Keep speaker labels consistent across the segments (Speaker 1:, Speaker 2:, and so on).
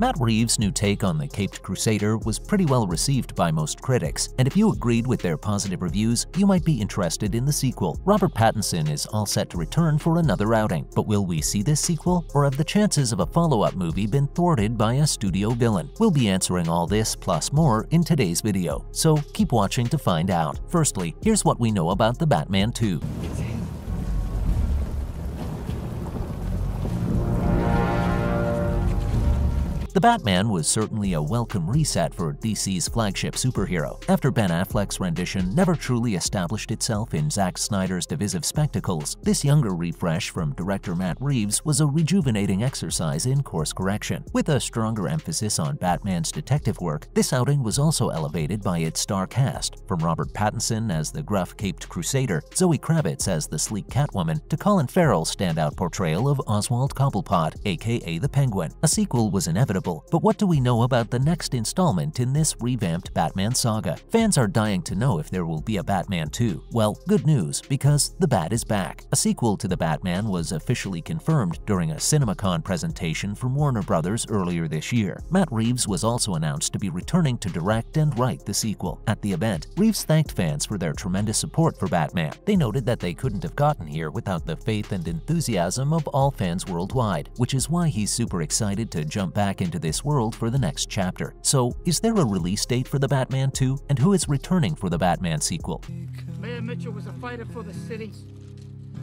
Speaker 1: Matt Reeves' new take on the caped crusader was pretty well received by most critics, and if you agreed with their positive reviews, you might be interested in the sequel. Robert Pattinson is all set to return for another outing, but will we see this sequel, or have the chances of a follow-up movie been thwarted by a studio villain? We'll be answering all this plus more in today's video, so keep watching to find out. Firstly, here's what we know about The Batman 2. The Batman was certainly a welcome reset for DC's flagship superhero. After Ben Affleck's rendition never truly established itself in Zack Snyder's divisive spectacles, this younger refresh from director Matt Reeves was a rejuvenating exercise in course correction. With a stronger emphasis on Batman's detective work, this outing was also elevated by its star cast, from Robert Pattinson as the gruff caped crusader, Zoë Kravitz as the sleek Catwoman, to Colin Farrell's standout portrayal of Oswald Cobblepot, aka the Penguin. A sequel was inevitable. But what do we know about the next installment in this revamped Batman saga? Fans are dying to know if there will be a Batman 2. Well, good news, because the Bat is back. A sequel to The Batman was officially confirmed during a CinemaCon presentation from Warner Brothers earlier this year. Matt Reeves was also announced to be returning to direct and write the sequel. At the event, Reeves thanked fans for their tremendous support for Batman. They noted that they couldn't have gotten here without the faith and enthusiasm of all fans worldwide, which is why he's super excited to jump back into this world for the next chapter. So, is there a release date for The Batman 2? And who is returning for the Batman sequel?
Speaker 2: Mayor Mitchell was a fighter for the city,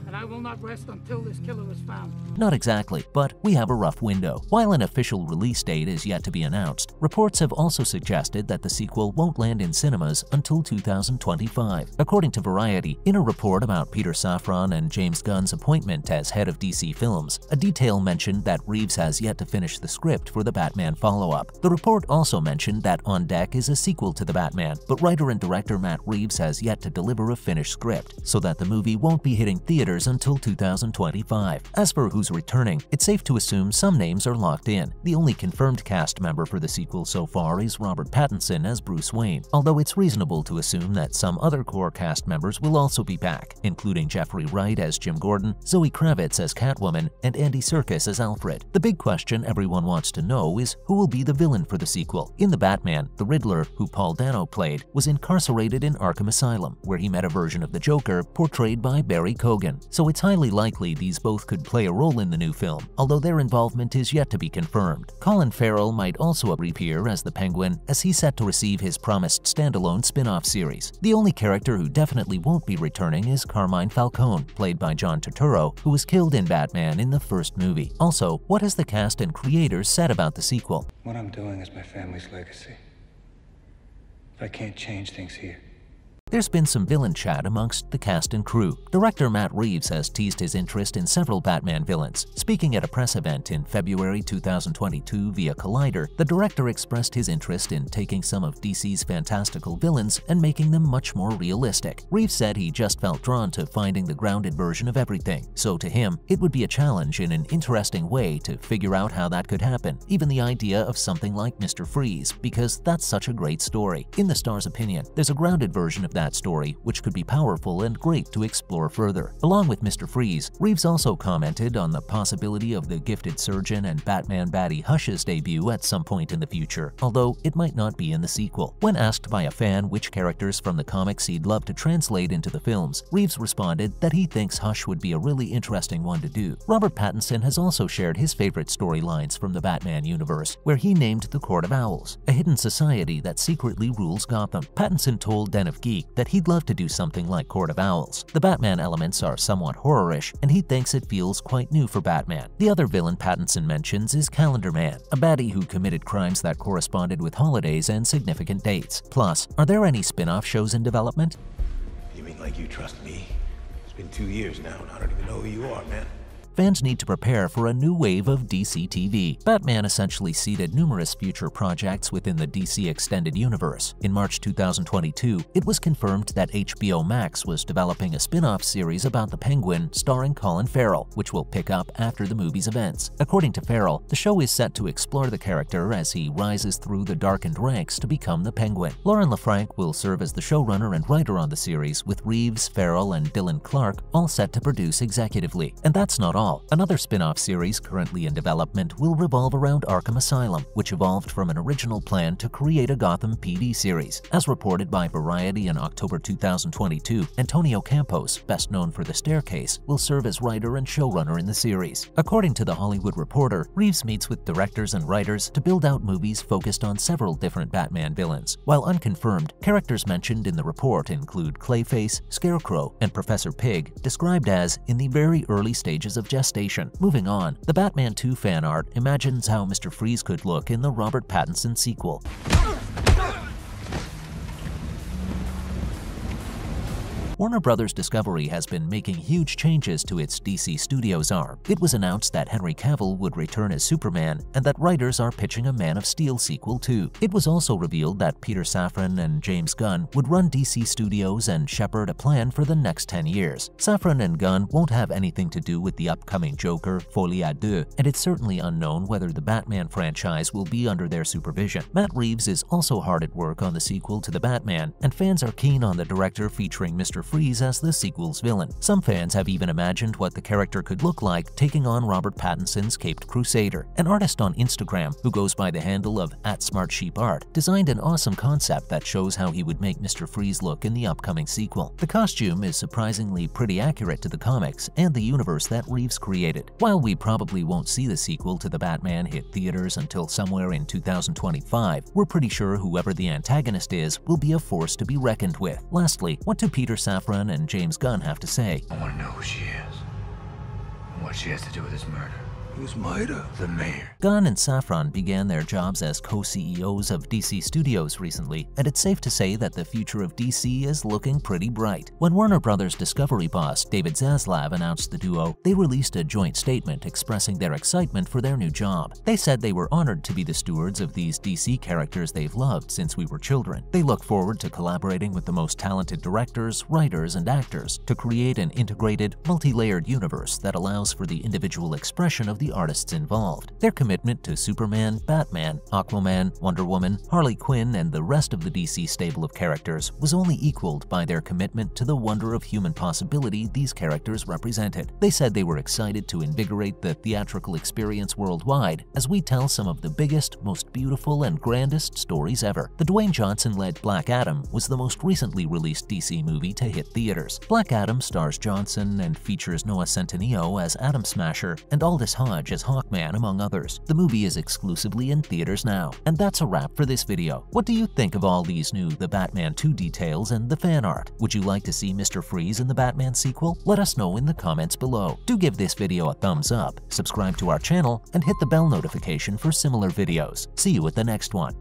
Speaker 2: and I will not rest until this killer is found.
Speaker 1: Not exactly, but we have a rough window. While an official release date is yet to be announced, reports have also suggested that the sequel won't land in cinemas until 2025. According to Variety, in a report about Peter Safran and James Gunn's appointment as head of DC Films, a detail mentioned that Reeves has yet to finish the script for the Batman follow-up. The report also mentioned that on deck is a sequel to The Batman, but writer and director Matt Reeves has yet to deliver a finished script, so that the movie won't be hitting theaters until 2025. As for who's returning, it's safe to assume some names are locked in. The only confirmed cast member for the sequel so far is Robert Pattinson as Bruce Wayne, although it's reasonable to assume that some other core cast members will also be back, including Jeffrey Wright as Jim Gordon, Zoë Kravitz as Catwoman, and Andy Serkis as Alfred. The big question everyone wants to know is who will be the villain for the sequel. In The Batman, the Riddler, who Paul Dano played, was incarcerated in Arkham Asylum, where he met a version of the Joker portrayed by Barry Keoghan. So it's highly likely these both could play a role in the new film, although their involvement is yet to be confirmed. Colin Farrell might also reappear as the Penguin, as he's set to receive his promised standalone spin-off series. The only character who definitely won't be returning is Carmine Falcone, played by John Turturro, who was killed in Batman in the first movie. Also, what has the cast and creators said about the sequel?
Speaker 3: What I'm doing is my family's legacy. I can't change things here.
Speaker 1: There's been some villain chat amongst the cast and crew. Director Matt Reeves has teased his interest in several Batman villains. Speaking at a press event in February 2022 via Collider, the director expressed his interest in taking some of DC's fantastical villains and making them much more realistic. Reeves said he just felt drawn to finding the grounded version of everything, so to him, it would be a challenge in an interesting way to figure out how that could happen, even the idea of something like Mr. Freeze, because that's such a great story. In the star's opinion, there's a grounded version of that story, which could be powerful and great to explore further. Along with Mr. Freeze, Reeves also commented on the possibility of the gifted surgeon and Batman baddie Hush's debut at some point in the future, although it might not be in the sequel. When asked by a fan which characters from the comics he'd love to translate into the films, Reeves responded that he thinks Hush would be a really interesting one to do. Robert Pattinson has also shared his favorite storylines from the Batman universe, where he named the Court of Owls, a hidden society that secretly rules Gotham. Pattinson told Den of Geek that he'd love to do something like Court of Owls. The Batman elements are somewhat horror-ish, and he thinks it feels quite new for Batman. The other villain Pattinson mentions is Calendar Man, a baddie who committed crimes that corresponded with holidays and significant dates. Plus, are there any spin-off shows in development?
Speaker 4: You mean like you trust me? It's been 2 years now, and I don't even know who you are, man.
Speaker 1: Fans need to prepare for a new wave of DC TV. Batman essentially seeded numerous future projects within the DC Extended Universe. In March 2022, it was confirmed that HBO Max was developing a spin-off series about the Penguin starring Colin Farrell, which will pick up after the movie's events. According to Farrell, the show is set to explore the character as he rises through the darkened ranks to become the Penguin. Lauren LaFranc will serve as the showrunner and writer on the series, with Reeves, Farrell, and Dylan Clark all set to produce executively. And that's not all. all. Another spin-off series currently in development will revolve around Arkham Asylum, which evolved from an original plan to create a Gotham PD series. As reported by Variety in October 2022, Antonio Campos, best known for The Staircase, will serve as writer and showrunner in the series. According to The Hollywood Reporter, Reeves meets with directors and writers to build out movies focused on several different Batman villains. While unconfirmed, characters mentioned in the report include Clayface, Scarecrow, and Professor Pig, described as in the very early stages of gestation. Moving on, the Batman 2 fan art imagines how Mr. Freeze could look in the Robert Pattinson sequel. Warner Bros. Discovery has been making huge changes to its DC Studios arm. It was announced that Henry Cavill would return as Superman and that writers are pitching a Man of Steel sequel too. It was also revealed that Peter Safran and James Gunn would run DC Studios and shepherd a plan for the next 10 years. Safran and Gunn won't have anything to do with the upcoming Joker, Folie à Deux, and it's certainly unknown whether the Batman franchise will be under their supervision. Matt Reeves is also hard at work on the sequel to The Batman, and fans are keen on the director featuring Mr. Freeze as the sequel's villain. Some fans have even imagined what the character could look like taking on Robert Pattinson's caped crusader. An artist on Instagram, who goes by the handle of @SmartSheepArt, designed an awesome concept that shows how he would make Mr. Freeze look in the upcoming sequel. The costume is surprisingly pretty accurate to the comics and the universe that Reeves created. While we probably won't see the sequel to The Batman hit theaters until somewhere in 2025, we're pretty sure whoever the antagonist is will be a force to be reckoned with. Lastly, what do Peter Safran and James Gunn have to say?
Speaker 5: I want to know who she is and what she has to do with this murder.
Speaker 4: Who's Maida?
Speaker 5: The mayor.
Speaker 1: Gunn and Safran began their jobs as co-CEOs of DC Studios recently, and it's safe to say that the future of DC is looking pretty bright. When Warner Bros. Discovery boss David Zaslav announced the duo, they released a joint statement expressing their excitement for their new job. They said they were honored to be the stewards of these DC characters they've loved since we were children. They look forward to collaborating with the most talented directors, writers, and actors to create an integrated, multi-layered universe that allows for the individual expression of the artists involved. Their commitment to Superman, Batman, Aquaman, Wonder Woman, Harley Quinn, and the rest of the DC stable of characters was only equaled by their commitment to the wonder of human possibility these characters represented. They said they were excited to invigorate the theatrical experience worldwide as we tell some of the biggest, most beautiful, and grandest stories ever. The Dwayne Johnson-led Black Adam was the most recently released DC movie to hit theaters. Black Adam stars Johnson and features Noah Centineo as Atom Smasher and Aldous Hodge as Hawkman, among others. The movie is exclusively in theaters now. And that's a wrap for this video. What do you think of all these new The Batman 2 details and the fan art? Would you like to see Mr. Freeze in the Batman sequel? Let us know in the comments below. Do give this video a thumbs up, subscribe to our channel, and hit the bell notification for similar videos. See you at the next one.